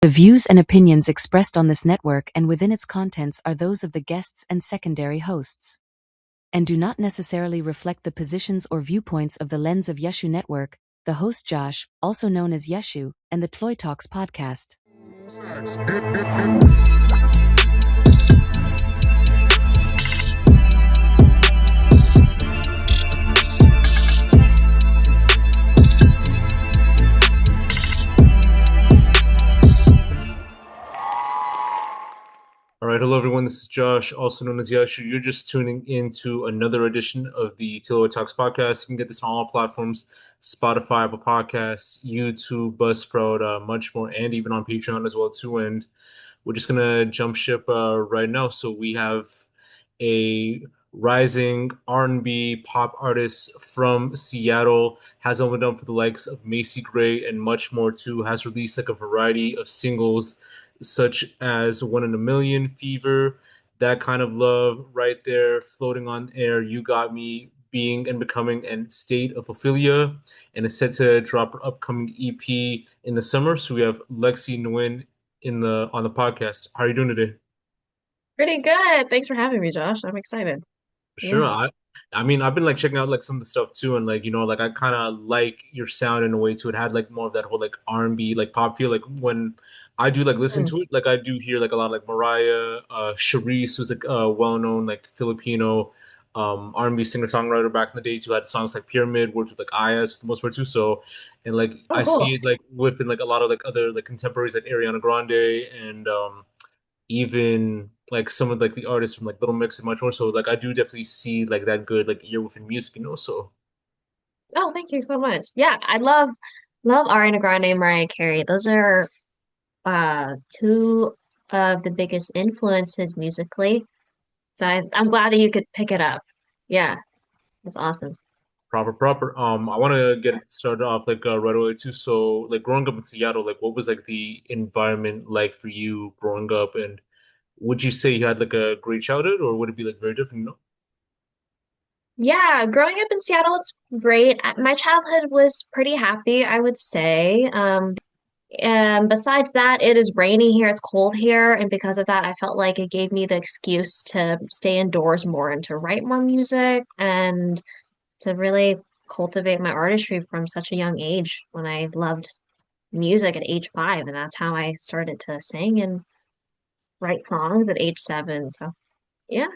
The views and opinions expressed on this network and within its contents are those of the guests and secondary hosts, and do not necessarily reflect the positions or viewpoints of the Lens of Yashu Network, the host Josh, also known as Yashu, and the TLOY Talks podcast. All right, hello everyone. This is Josh, also known as Yashu. You're just tuning into another edition of the TLOY Talks podcast. You can get this on all platforms: Spotify, Apple Podcasts, YouTube, Buzzsprout, much more, and even on Patreon as well too. And we're just gonna jump ship right now. So we have a rising R&B pop artist from Seattle, has opened up for the likes of Macy Gray and much more too. Has released like a variety of singles such as One in a Million, Fever, That Kind of Love, Right There, Floating on Air, You Got Me, Being and Becoming, and State of Ophelia, and is set to drop her upcoming EP in the summer. So we have Lexi Nguyen on the podcast. How are you doing today? Pretty good. Thanks for having me, Josh. I'm excited. Sure. Yeah. I mean, I've been like checking out like some of the stuff too, and like like I kind of like your sound in a way too. It had like more of that whole like R&B like pop feel. Like when I do like listen Mm. to it, like I do hear like a lot of like Mariah, Charisse, who's like a well-known like Filipino R&B singer-songwriter back in the day too. Had songs like Pyramid, worked with like Ayas for the most part too. So and like Oh, I see cool. it like within like a lot of like other like contemporaries like Ariana Grande and even like some of like the artists from like Little Mix and much more. So like I do definitely see like that good like ear within music. So Oh, thank you so much. Yeah, I love Ariana Grande and Mariah Carey. Those are two of the biggest influences musically. So I'm glad that you could pick it up. Yeah, that's awesome. proper. I want to get it started off like right away too. So like growing up in Seattle, like what was like the environment like for you growing up, and would you say you had like a great childhood, or would it be like very different? Yeah, growing up in Seattle was great. My childhood was pretty happy, I would say. And besides that, it is rainy here, it's cold here, and because of that, I felt like it gave me the excuse to stay indoors more and to write more music and to really cultivate my artistry from such a young age when I loved music at age 5, and that's how I started to sing and write songs at age 7. So, yeah.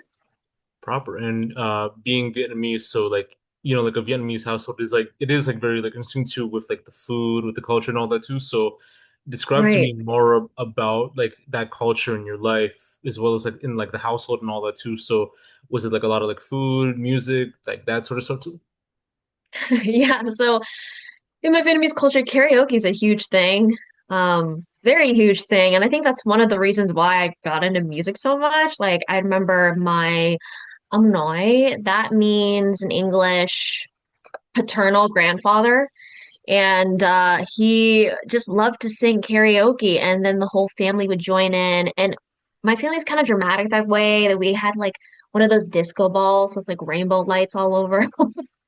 Proper. And being Vietnamese, so like like a Vietnamese household is like it is like very like interesting too with like the food, with the culture and all that too. So describe to me Right. more about like that culture in your life as well as like in like the household and all that too. So was it like a lot of like food, music, like that sort of stuff too? Yeah, so in my Vietnamese culture, karaoke is a huge thing, very huge thing. And I think that's one of the reasons why I got into music so much. Like, I remember my Noi, that means in English, paternal grandfather. And he just loved to sing karaoke. And then the whole family would join in. And my family's kind of dramatic that way, that we had like one of those disco balls with like rainbow lights all over.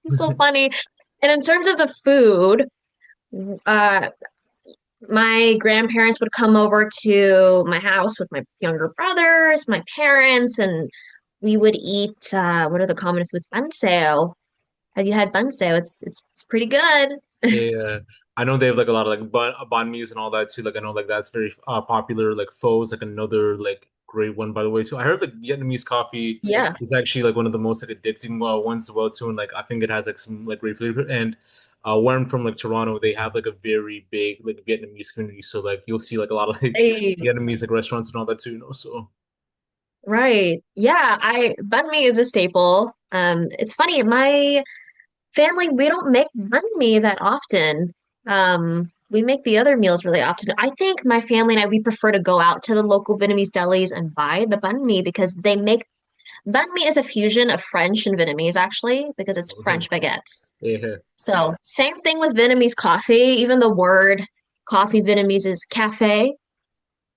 It's so funny. And in terms of the food, uh, my grandparents would come over to my house with my younger brothers, my parents, and we would eat what are the common foods? Banseo. Have you had banseo? It's pretty good. Yeah, I know they have like a lot of like banh mi's and all that too. Like I know like that's very popular. Like pho is like another like great one by the way too. I heard like Vietnamese coffee Yeah. is actually like one of the most like addicting ones as well too. And like I think it has like some like great flavor. And where I'm from, like Toronto, they have like a very big like Vietnamese community. So like you'll see like a lot of like Hey. Vietnamese like restaurants and all that too. So Right. Yeah, I banh mi is a staple. It's funny, my family, we don't make banh mi that often. We make the other meals really often. I think my family and I, we prefer to go out to the local Vietnamese delis and buy the banh mi because they make banh mi is a fusion of French and Vietnamese actually, because it's okay. French baguettes. Yeah. So same thing with Vietnamese coffee. Even the word coffee Vietnamese is cafe,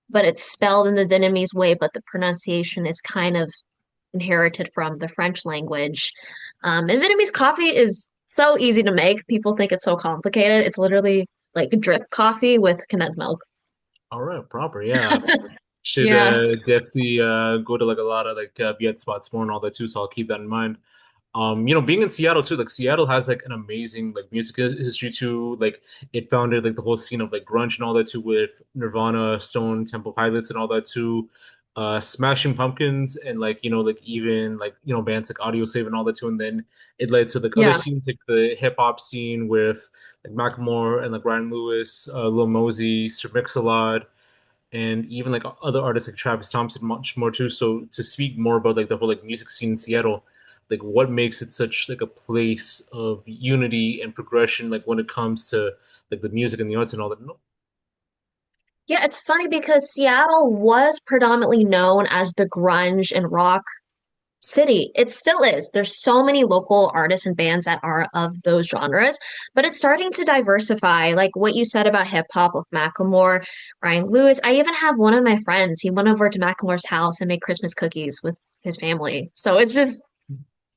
but it's spelled in the Vietnamese way, but the pronunciation is kind of inherited from the French language. And Vietnamese coffee is so easy to make. People think it's so complicated. It's literally like drip coffee with condensed milk. All right, proper. Yeah. Should Yeah. definitely go to like a lot of like Viet spots more and all that too, so I'll keep that in mind. Being in Seattle too, like Seattle has like an amazing like music history too. Like it founded like the whole scene of like grunge and all that too with Nirvana, Stone Temple Pilots and all that too. Smashing Pumpkins and like like even like bands like Audio Slave and all that too. And then it led to like other Yeah. scenes like the hip hop scene with like Macklemore and like Ryan Lewis, Lil Mosey, Sir Mix-a-Lot and even like other artists like Travis Thompson, much more too. So to speak more about like the whole like music scene in Seattle, like what makes it such like a place of unity and progression, like when it comes to like the music and the arts and all that. No. Yeah, it's funny because Seattle was predominantly known as the grunge and rock city. It still is. There's so many local artists and bands that are of those genres, but it's starting to diversify. Like what you said about hip hop with Macklemore, Ryan Lewis. I even have one of my friends. He went over to Macklemore's house and made Christmas cookies with his family. So it's just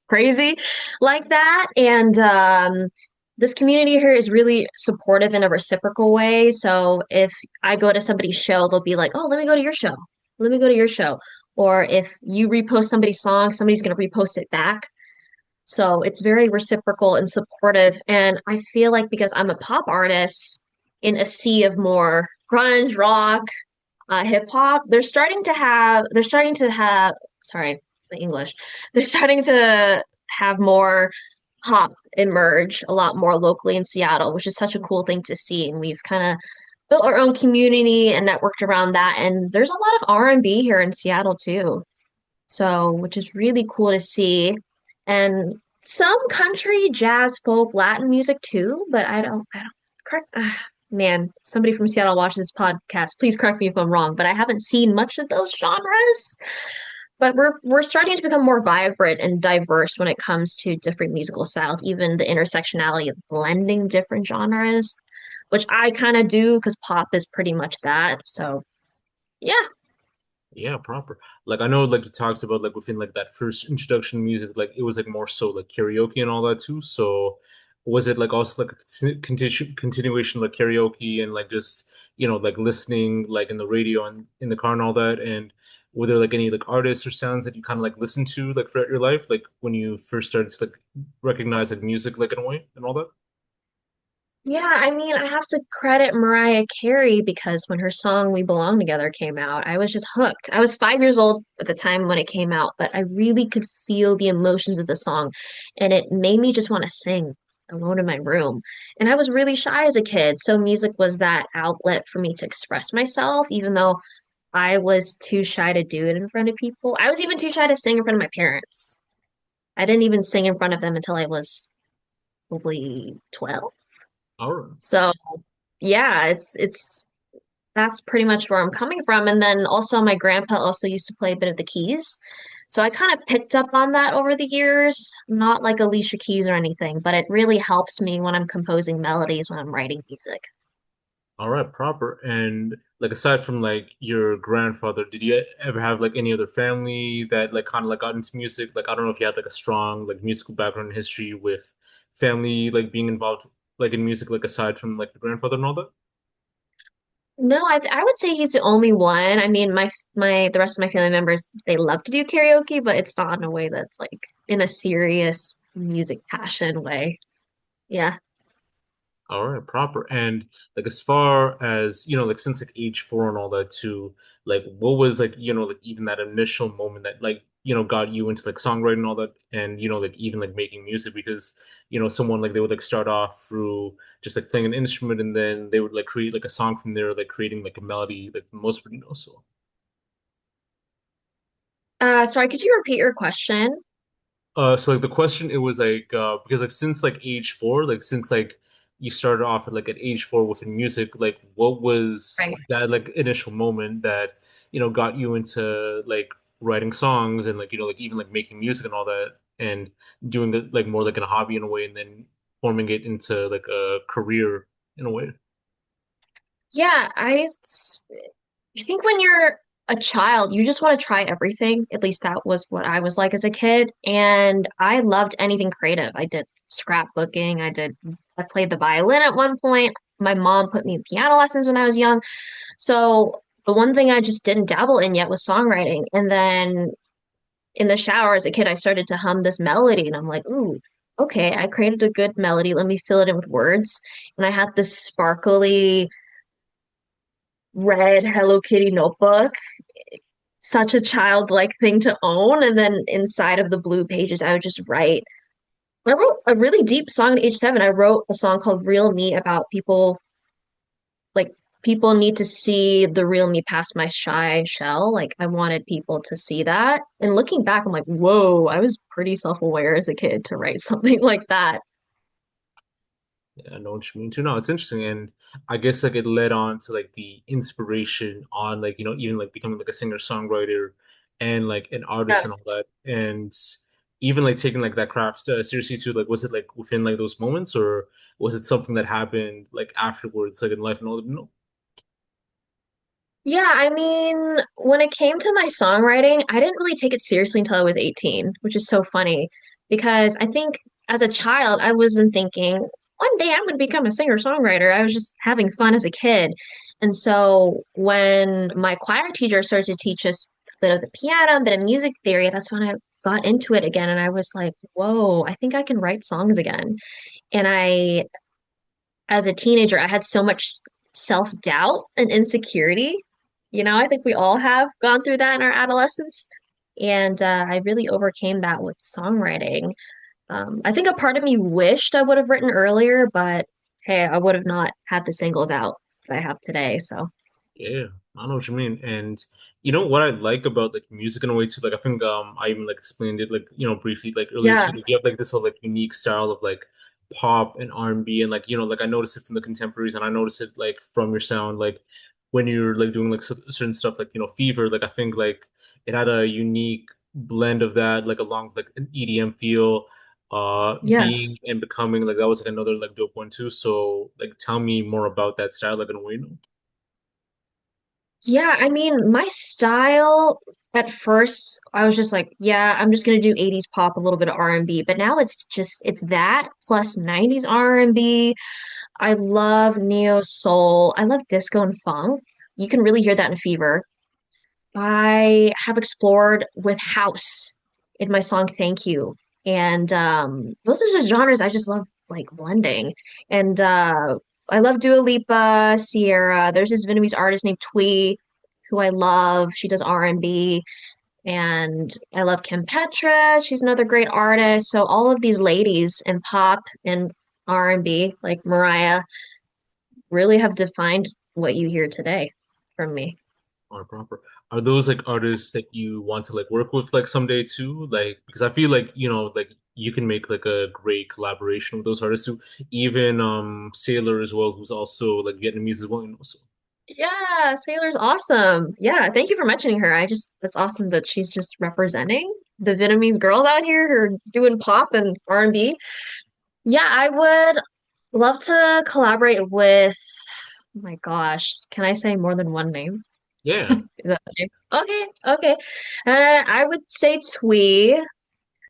crazy like that. And this community here is really supportive in a reciprocal way. So if I go to somebody's show, they'll be like, "Oh, let me go to your show. Let me go to your show." Or if you repost somebody's song, somebody's going to repost it back. So it's very reciprocal and supportive. And I feel like because I'm a pop artist in a sea of more grunge, rock, hip hop, sorry, the English, they're starting to have more pop emerge a lot more locally in Seattle, which is such a cool thing to see. And we've kind of built our own community and networked around that. And there's a lot of R&B here in Seattle too. So, which is really cool to see. And some country, jazz, folk, Latin music too, but I don't correct. Man, somebody from Seattle watches this podcast. Please correct me if I'm wrong, but I haven't seen much of those genres. But we're starting to become more vibrant and diverse when it comes to different musical styles, even the intersectionality of blending different genres, which I kind of do because pop is pretty much that. So, yeah. Yeah, proper. Like I know like you talked about like within like that first introduction to music, like it was like more so like karaoke and all that too. So was it like also like a continuation like karaoke and like just like listening like in the radio and in the car and all that? And were there like any like artists or sounds that you kind of like listened to like throughout your life, like when you first started to like recognize like music like in a way and all that? Yeah, I mean, I have to credit Mariah Carey because when her song We Belong Together came out, I was just hooked. I was 5 years old at the time when it came out, but I really could feel the emotions of the song, and it made me just want to sing alone in my room. And I was really shy as a kid, so music was that outlet for me to express myself, even though I was too shy to do it in front of people. I was even too shy to sing in front of my parents. I didn't even sing in front of them until I was probably 12. All right. So yeah, it's that's pretty much where I'm coming from. And then also my grandpa also used to play a bit of the keys. So I kind of picked up on that over the years, not like Alicia Keys or anything, but it really helps me when I'm composing melodies, when I'm writing music. All right, proper. And like aside from like your grandfather, did you ever have like any other family that like kind of like got into music? Like I don't know if you had like a strong like musical background and history with family like being involved like in music, like aside from like your grandfather and all that. No, I would say he's the only one. I mean, my the rest of my family members, they love to do karaoke, but it's not in a way that's like in a serious music passion way. Yeah. All right, proper. And like as far as, like since like age 4 and all that too, like what was like, like even that initial moment that like, got you into like songwriting and all that and like even like making music because, someone like they would like start off through just like playing an instrument and then they would like create like a song from there, like creating like a melody, like most would know. So Sorry, could you repeat your question? so like the question it was like because like since like age 4 like since like you started off at like at age 4 within music like what was Right. that like initial moment that got you into like writing songs and like like even like making music and all that and doing it like more like in a hobby in a way and then forming it into like a career in a way. Yeah, I think when you're a child, you just want to try everything. At least that was what I was like as a kid. And I loved anything creative. I did scrapbooking. I played the violin at one point. my mom put me in piano lessons when I was young. So the one thing I just didn't dabble in yet was songwriting. And then in the shower as a kid, I started to hum this melody, and I'm like, ooh, okay, I created a good melody. Let me fill it in with words. And I had this sparkly red Hello Kitty notebook, such a childlike thing to own. And then inside of the blue pages, I would just write. I wrote a really deep song at age 7. I wrote a song called Real Me about people, like people need to see the real me past my shy shell. Like I wanted people to see that. And looking back, I'm like, whoa, I was pretty self-aware as a kid to write something like that. Yeah, I know what you mean too. No, it's interesting, and I guess like it led on to like the inspiration on like even like becoming like a singer-songwriter and like an artist Yeah. and all that, and even like taking like that craft seriously too. Like, was it like within like those moments, or was it something that happened like afterwards, like in life and all that? No. Yeah, I mean, when it came to my songwriting, I didn't really take it seriously until I was 18, which is so funny because I think as a child, I wasn't thinking, one day I'm going to become a singer-songwriter. I was just having fun as a kid. And so when my choir teacher started to teach us a bit of the piano, a bit of music theory, that's when I got into it again. And I was like, whoa, I think I can write songs again. And as a teenager, I had so much self-doubt and insecurity. I think we all have gone through that in our adolescence. And I really overcame that with songwriting. I think a part of me wished I would have written earlier, but hey, I would have not had the singles out that I have today. So, Yeah, I know what you mean. And you know what I like about like music in a way too, like I think I even like explained it like briefly like earlier yeah, too. Like, you have like this whole like unique style of like pop and R&B, and like like I noticed it from the contemporaries, and I noticed it like from your sound like when you're like doing like certain stuff like Fever, like I think like it had a unique blend of that like along with like an EDM feel, yeah. being and becoming, like that was like another like dope one too. So like tell me more about that style like in a way. Yeah, I mean, my style at first, I was just like, yeah, I'm just gonna do 80s pop, a little bit of R&B, but now it's that plus 90s R&B. I love neo soul. I love disco and funk. You can really hear that in Fever. I have explored with house in my song Thank You. And those are just genres I just love like blending. And I love Dua Lipa, Sierra. There's this Vietnamese artist named TLOY who I love. She does R&B. And I love Kim Petra. She's another great artist. So all of these ladies in pop and R&B, like Mariah, really have defined what you hear today from me. Are proper. Are those like artists that you want to like work with like someday too? Like because I feel like like you can make like a great collaboration with those artists too. Even Sailor as well, who's also like Vietnamese as well, so Yeah, Sailor's awesome. Yeah, thank you for mentioning her. That's awesome that she's just representing the Vietnamese girls out here who are doing pop and R&B. Yeah, I would love to collaborate with, oh my gosh, can I say more than one name? yeah. Is that okay? Okay, okay. I would say Twee.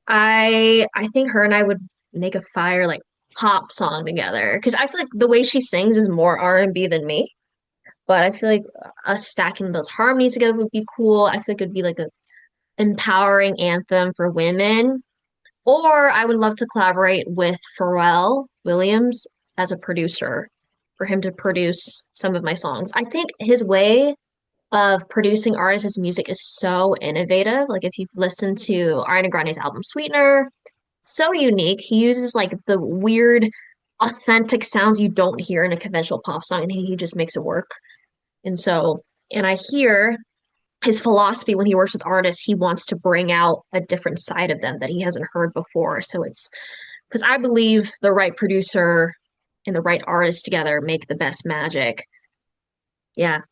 I think her and I would make a fire like pop song together because I feel like the way she sings is more R&B than me. But I feel like us stacking those harmonies together would be cool. I feel like it'd be like a empowering anthem for women. Or I would love to collaborate with Pharrell Williams as a producer for him to produce some of my songs. I think his way of producing artists' music is so innovative. Like if you've listened to Ariana Grande's album Sweetener, so unique. He uses like the weird, authentic sounds you don't hear in a conventional pop song, and he just makes it work. And so, and I hear his philosophy when he works with artists, he wants to bring out a different side of them that he hasn't heard before. So it's because I believe the right producer and the right artist together make the best magic. Yeah.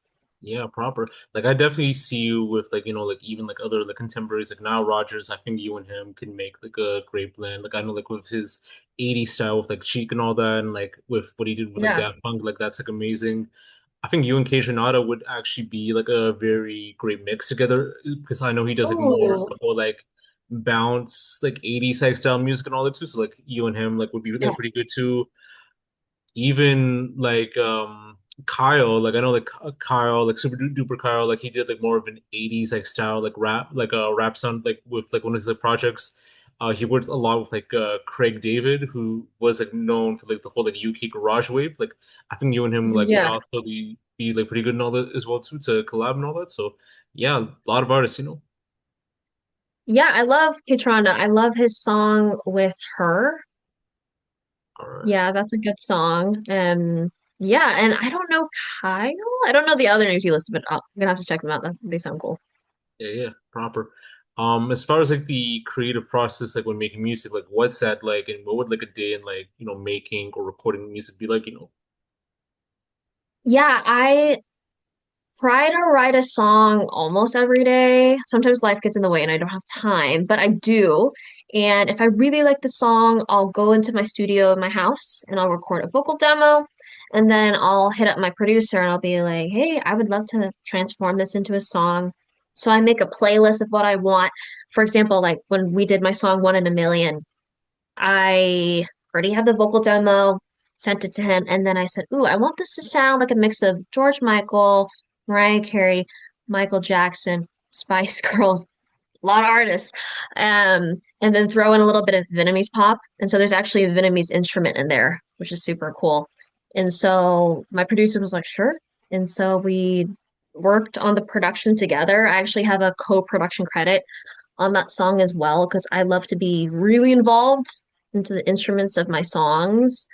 Yeah, proper. Like I definitely see you with like like even like other like contemporaries like Nile Rodgers. I think you and him can make like a great blend. Like I know like with his 80s style with like Cheek and all that, and like with what he did with like Yeah. Daft Punk, like that's like amazing. I think you and Keijo would actually be like a very great mix together because I know he does like more Oh, the whole like bounce like 80s like style music and all that too. So like you and him like would be yeah. like pretty good too. even like Kyle, like I know like Kyle, like Super Duper Kyle, like he did like more of an 80s like style like rap, like a rap sound like with like one of his like, projects. He worked a lot with like Craig David, who was like known for like the whole like UK garage wave. Like I think you and him like would Yeah. also be like pretty good and all that as well too to collab and all that. So yeah, a lot of artists, you know. Yeah, I love Kitrana. I love his song with her. All right. Yeah, that's a good song. Yeah, and I don't know Kyle. I don't know the other names you listed, but I'm gonna have to check them out. They sound cool. Yeah, yeah, proper. As far as like the creative process, like when making music, like what's that like, and what would like a day in like making or recording music be like? Yeah, I try to write a song almost every day. Sometimes life gets in the way and I don't have time, but I do. And if I really like the song, I'll go into my studio in my house and I'll record a vocal demo. And then I'll hit up my producer and I'll be like, hey, I would love to transform this into a song. So I make a playlist of what I want. For example, like when we did my song One in a Million, I already had the vocal demo, sent it to him, and then I said, ooh, I want this to sound like a mix of George Michael, Mariah Carey, Michael Jackson, Spice Girls, a lot of artists. And then throw in a little bit of Vietnamese pop. And so there's actually a Vietnamese instrument in there, which is super cool. And so my producer was like, sure. And so we worked on the production together. I actually have a co-production credit on that song as well because I love to be really involved into the instruments of my songs.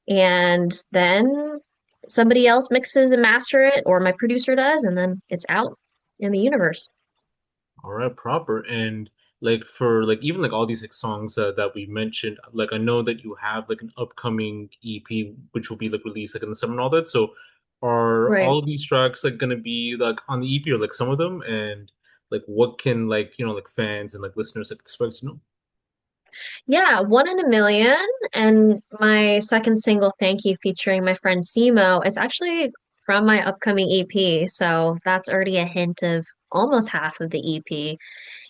And then somebody else mixes and master it, or my producer does, and then it's out in the universe. All right, proper. And like for like even like all these like songs that we mentioned, like I know that you have like an upcoming EP which will be like released like in the summer and all that. So are Right. all of these tracks like gonna be like on the EP or like some of them? And like what can like like fans and like listeners like, expect to know? Yeah, One in a Million. And my second single, Thank You, featuring my friend Simo, is actually from my upcoming EP. So that's already a hint of almost half of the EP.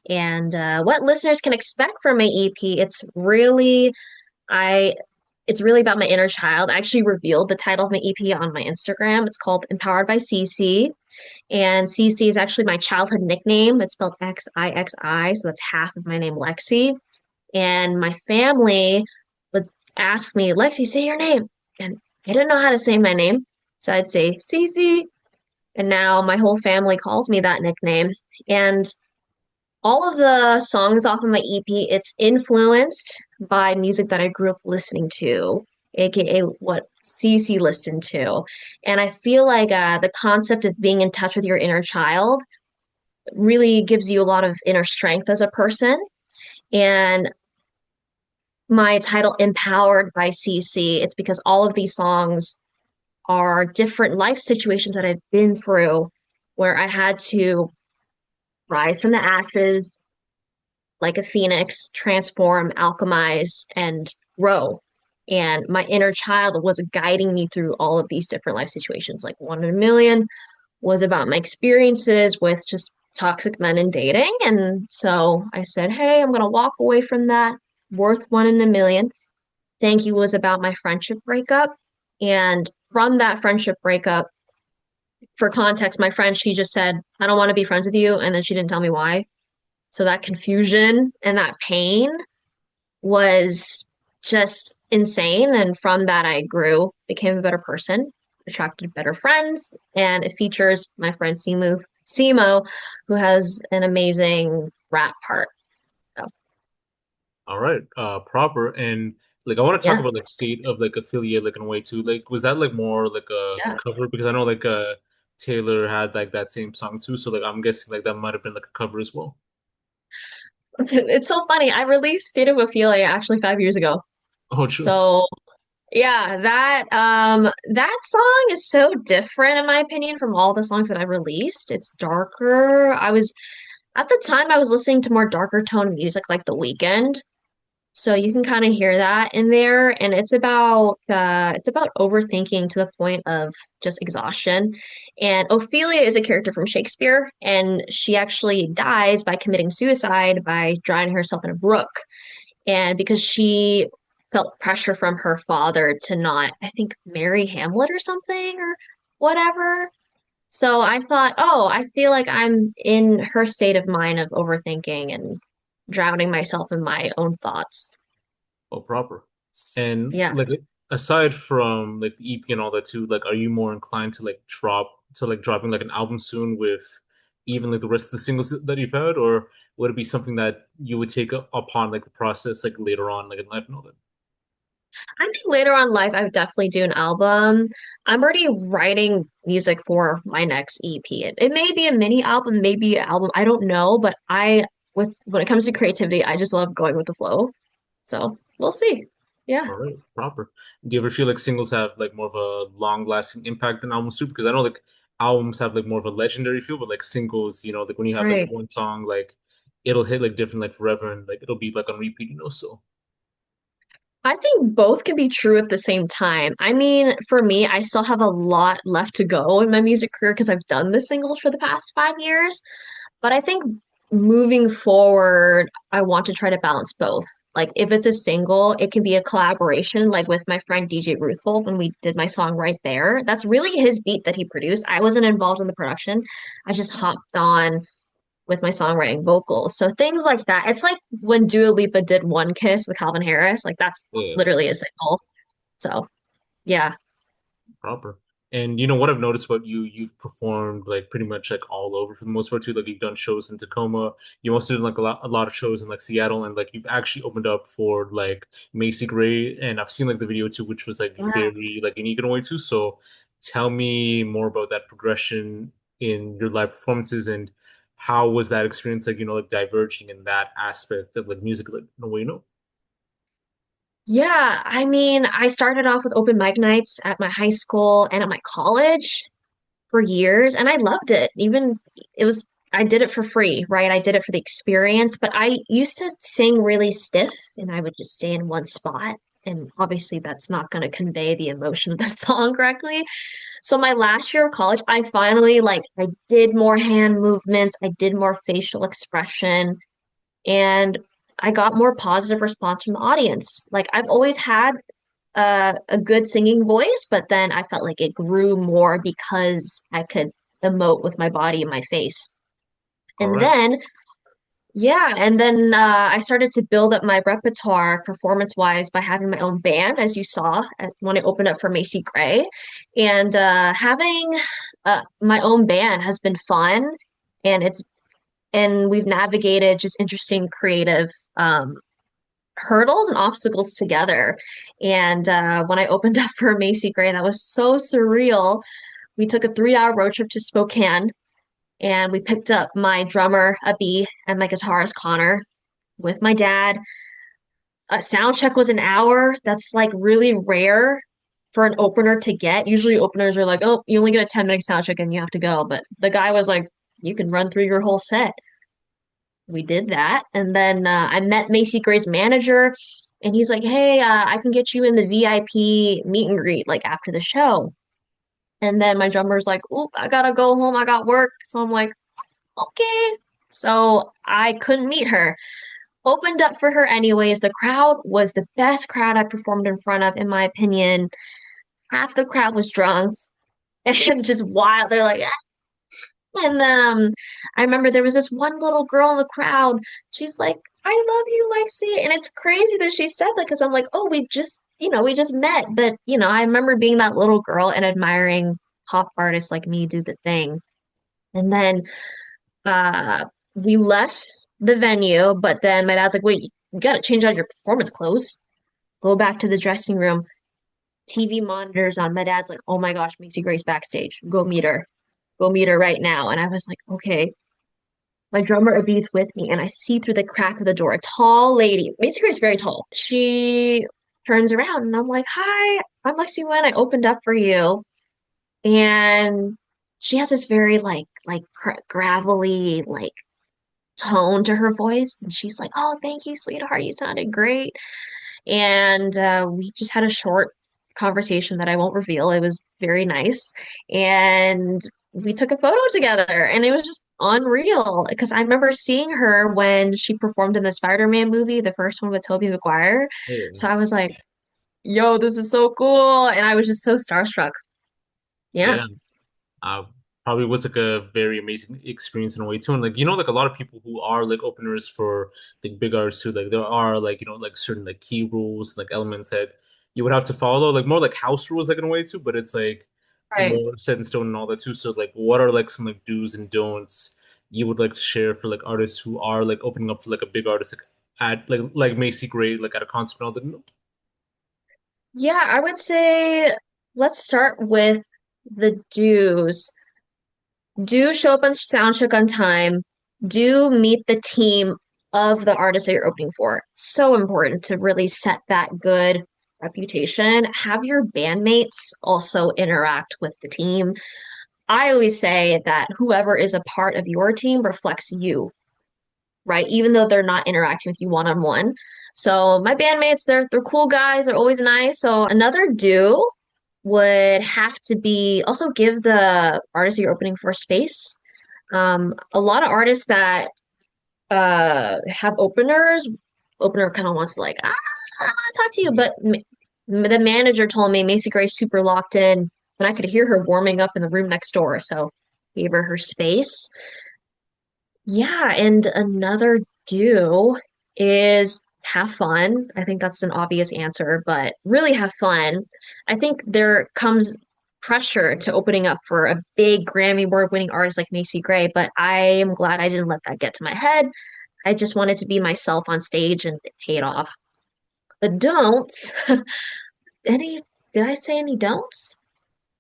And what listeners can expect from my EP, I it's really about my inner child. I actually revealed the title of my EP on my Instagram. It's called Empowered by CC. And CC is actually my childhood nickname. It's spelled Xixi, so that's half of my name, Lexi. And my family would ask me, Lexi, say your name. And I didn't know how to say my name. So I'd say CC. And now my whole family calls me that nickname. And all of the songs off of my EP, it's influenced by music that I grew up listening to, aka what CC listened to. And I feel like the concept of being in touch with your inner child really gives you a lot of inner strength as a person. And my title, Empowered by CC, it's because all of these songs are different life situations that I've been through where I had to rise from the ashes like a phoenix, transform, alchemize, and grow. And my inner child was guiding me through all of these different life situations. Like One in a Million was about my experiences with just toxic men and dating. And so I said, hey, I'm going to walk away from that. Worth One in a Million. Thank You was about my friendship breakup. And from that friendship breakup, for context, my friend, she just said, I don't want to be friends with you. And then she didn't tell me why. So that confusion and that pain was just insane. And from that, I grew, became a better person, attracted better friends, and it features my friend Simo, who has an amazing rap part. So All right, proper. And like I want to talk yeah, about like state of like affiliate like in a way too. Like was that like more like a yeah. cover? Because I know like Taylor had like that same song too. So like I'm guessing like that might have been like a cover as well. It's so funny. I released State of Ophelia actually 5 years ago. Oh, true. So yeah, that song is so different in my opinion from all the songs that I released. It's darker. At the time I was listening to more darker tone music like The Weeknd. So you can kind of hear that in there, and it's about overthinking to the point of just exhaustion. And Ophelia is a character from Shakespeare, and she actually dies by committing suicide by drowning herself in a brook. And because she felt pressure from her father to not, I think, marry Hamlet or something or whatever. So I thought, oh, I feel like I'm in her state of mind of overthinking and drowning myself in my own thoughts. Oh, proper. And Yeah. like aside from like the EP and all that too, like are you more inclined to like dropping like an album soon with even like the rest of the singles that you've had, or would it be something that you would take upon like the process like later on like in life and all that? I think later on in life, I would definitely do an album. I'm already writing music for my next EP. It may be a mini album, maybe an album. I don't know, but with when it comes to creativity, I just love going with the flow. So we'll see. Yeah. All right, proper. Do you ever feel like singles have like more of a long-lasting impact than albums too? Because I know like albums have like more of a legendary feel, but like singles, like when you have like Right. one song, like it'll hit like different like forever and like it'll be like on repeat, so I think both can be true at the same time. I mean, for me, I still have a lot left to go in my music career because I've done the singles for the past 5 years. But I think moving forward, I want to try to balance both. Like if it's a single, it can be a collaboration, like with my friend DJ Ruthful when we did my song right there. That's really his beat that he produced. I wasn't involved in the production. I just hopped on with my songwriting vocals. So things like that. It's like when Dua Lipa did One Kiss with Calvin Harris, like that's yeah. literally a single. So yeah. Proper. And you know what I've noticed about you, you've performed like pretty much like all over for the most part too. Like you've done shows in Tacoma. You also did like a lot of shows in like Seattle, and like you've actually opened up for like Macy Gray, and I've seen like the video too, which was like Yeah. very like unique in a way too. So tell me more about that progression in your live performances, and how was that experience like, like diverging in that aspect of like music, like in a way. Yeah, I mean, I started off with open mic nights at my high school and at my college for years, and I loved it. Even it was, I did it for free, right? I did it for the experience, but I used to sing really stiff and I would just stay in one spot. And obviously, that's not going to convey the emotion of the song correctly. So my last year of college, I finally I did more hand movements, I did more facial expression, and I got more positive response from the audience. Like I've always had a good singing voice, but then I felt like it grew more because I could emote with my body and my face. All And right. then, yeah, and then I started to build up my repertoire performance-wise by having my own band, as you saw when I opened up for Macy Gray. And having my own band has been fun, and we've navigated just interesting creative hurdles and obstacles together. And when I opened up for Macy Gray, that was so surreal. We took a 3 hour road trip to Spokane and we picked up my drummer, Abby, and my guitarist, Connor, with my dad. A sound check was an hour. That's like really rare for an opener to get. Usually openers are like, oh, you only get a 10-minute sound check and you have to go. But the guy was like, you can run through your whole set. We did that. And then I met Macy Gray's manager, and he's like, hey, I can get you in the VIP meet and greet like after the show. And then my drummer's like, oop, I gotta go home. I got work. So I'm like, okay. So I couldn't meet her. Opened up for her anyways. The crowd was the best crowd I performed in front of, in my opinion. Half the crowd was drunk and just wild. They're like, and I remember there was this one little girl in the crowd. She's like, I love you, Lexi. And it's crazy that she said that because I'm like, oh, we just met. But, I remember being that little girl and admiring pop artists like me do the thing. And then uh, we left the venue, but then my dad's like, wait, you got to change out your performance clothes. Go back to the dressing room. TV monitors on. My dad's like, oh my gosh, Macy Grace backstage. Go meet her. Go meet her right now. And I was like, okay. My drummer Abith with me, and I see through the crack of the door a tall lady. Basically, it's very tall. She turns around, and I'm like, "Hi, I'm Lexi Nguyen. I opened up for you." And she has this very gravelly tone to her voice, and she's like, "Oh, thank you, sweetheart. You sounded great." And we just had a short conversation that I won't reveal. It was very nice, and we took a photo together, and it was just unreal because I remember seeing her when she performed in the Spider-Man movie, the first one with Tobey Maguire. Oh, So I was like, yo, this is so cool. And I was just so starstruck. Yeah, yeah. uh, Probably was like a very amazing experience in a way too. And like like a lot of people who are like openers for like big artists too, like there are like like certain like key rules, like elements that you would have to follow, like more like house rules like in a way too, but it's like right. more set in stone and all that too. So like what are like some like do's and don'ts you would like to share for like artists who are like opening up for like a big artist like at like Macy Gray like at a concert and all that? Yeah, I would say let's start with the do's. Do show up on soundcheck on time. Do meet the team of the artist that you're opening for. So important to really set that good reputation. Have your bandmates also interact with the team. I always say that whoever is a part of your team reflects you, right? Even though they're not interacting with you one on one. So my bandmates, they're cool guys, they're always nice. So another do would have to be also give the artist that you're opening for space. A lot of artists that have openers, opener kind of wants to like, I don't want to talk to you, but the manager told me Macy Gray's super locked in, and I could hear her warming up in the room next door, so gave her space. Yeah, and another do is have fun. I think that's an obvious answer, but really have fun. I think there comes pressure to opening up for a big Grammy award winning artist like Macy Gray, but I am glad I didn't let that get to my head. I just wanted to be myself on stage and it paid off. The don'ts, any, did I say any don'ts?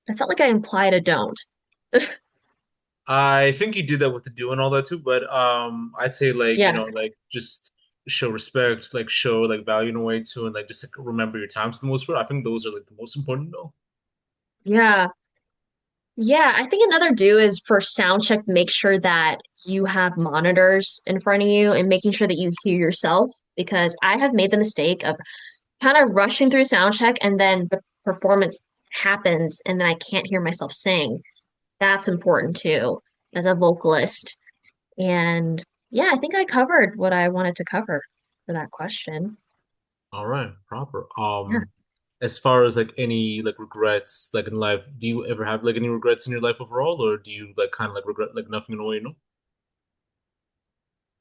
I felt like I implied a don't. I think you did that with the do and all that too, but I'd say like, Yeah, like just show respect, like show like value in a way too, and like just like remember your times for the most part. I think those are like the most important though. yeah. Yeah, I think another do is for sound check, make sure that you have monitors in front of you and making sure that you hear yourself because I have made the mistake of kind of rushing through sound check and then the performance happens and then I can't hear myself sing. That's important too as a vocalist. And yeah, I think I covered what I wanted to cover for that question. All right, proper. Yeah. As far as like any like regrets like in life, do you ever have like any regrets in your life overall, or do you like kind of like regret like nothing in a way,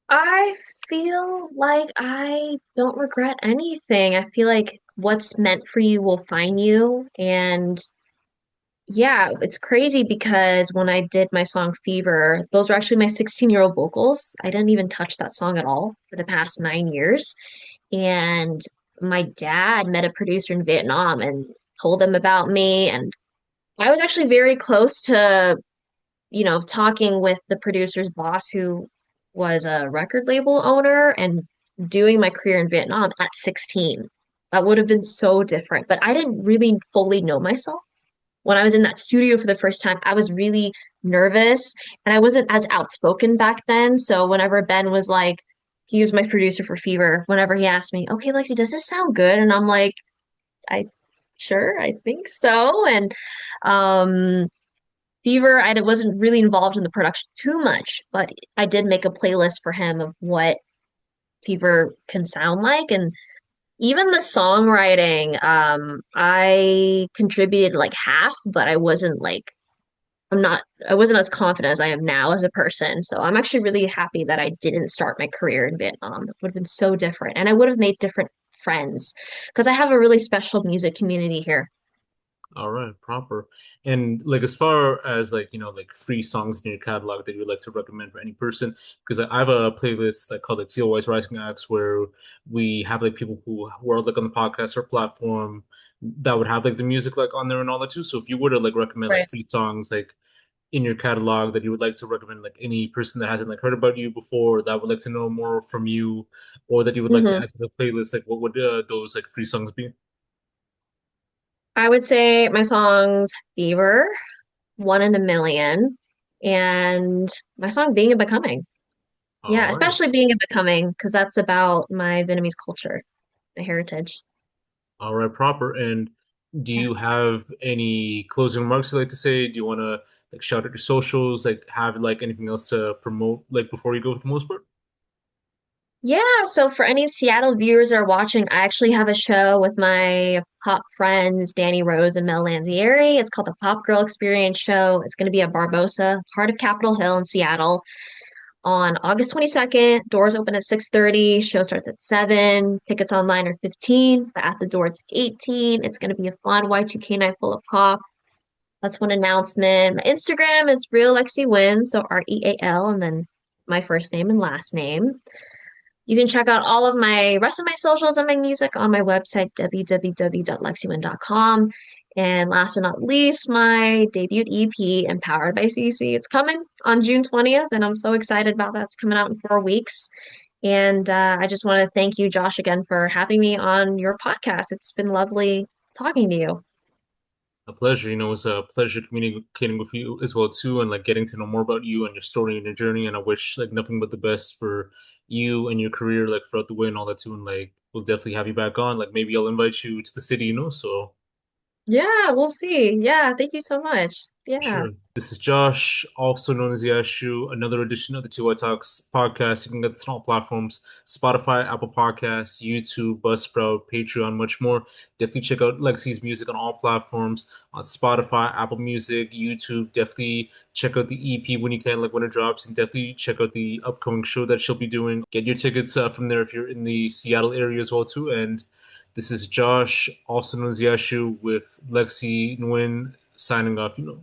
I feel like I don't regret anything. I feel like what's meant for you will find you. And yeah, it's crazy because when I did my song Fever, those were actually my 16-year-old vocals. I didn't even touch that song at all for the past 9 years. And my dad met a producer in Vietnam and told them about me. And I was actually very close to talking with the producer's boss who was a record label owner and doing my career in Vietnam at 16. That would have been so different. But I didn't really fully know myself. When I was in that studio for the first time, I was really nervous and I wasn't as outspoken back then. So whenever Ben was like, he was my producer for Fever, whenever he asked me, okay, Lexi, does this sound good? And I'm like, I sure, I think so. And um Fever, I wasn't really involved in the production too much, but I did make a playlist for him of what Fever can sound like. And even the songwriting, I contributed like half, but I wasn't as confident as I am now as a person. So I'm actually really happy that I didn't start my career in Vietnam. It would have been so different. And I would have made different friends because I have a really special music community here. All right, proper. And like as far as like, like free songs in your catalog that you would like to recommend for any person, because I have a playlist like called like TLOY's Rising Acts where we have like people who are like on the podcast or platform that would have like the music like on there and all that too. So if you were to like recommend like Right. free songs like in your catalog that you would like to recommend like any person that hasn't like heard about you before that would like to know more from you or that you would like to Hmm. add to the playlist, like what would those like free songs be? I would say my songs Fever, One in a Million, and my song Being and Becoming. All Yeah, right. especially Being and Becoming, because that's about my Vietnamese culture, the heritage. All right, proper. And do Yeah. you have any closing remarks you'd like to say? Do you want to like shout out your socials, like have like anything else to promote like before you go for the most part? Yeah, so for any Seattle viewers that are watching, I actually have a show with my pop friends, Danny Rose and Mel Lanzieri. It's called the Pop Girl Experience Show. It's going to be at Barbosa, part of Capitol Hill in Seattle, on August 22nd. Doors open at 6:30. Show starts at 7. Tickets online are 15, but at the door it's 18. It's going to be a fun Y2K night full of pop. That's one announcement. My Instagram is real Lexi Nguyen, so REAL, and then my first name and last name. You can check out all of my rest of my socials and my music on my website, www.lexiwin.com. And last but not least, my debut EP, Empowered by CC. It's coming on June 20th, and I'm so excited about that. It's coming out in 4 weeks. And I just want to thank you, Josh, again for having me on your podcast. It's been lovely talking to you. A pleasure. It was a pleasure communicating with you as well too, and like getting to know more about you and your story and your journey. And I wish like nothing but the best for you and your career, like throughout the way and all that too. And like we'll definitely have you back on. Like maybe I'll invite you to the city. So Yeah, we'll see. Yeah, thank you so much. Yeah. sure. This is Josh, also known as Yashu, another edition of the TLOY Talks podcast. You can get this on all platforms: Spotify, Apple Podcasts, YouTube, Buzzsprout, Patreon, much more. Definitely check out Lexi's music on all platforms on Spotify, Apple Music, YouTube. Definitely check out the EP when you can, like when it drops, and definitely check out the upcoming show that she'll be doing. Get your tickets from there if you're in the Seattle area as well too. And this is Josh, also known as Yashu, with Lexi Nguyen signing off.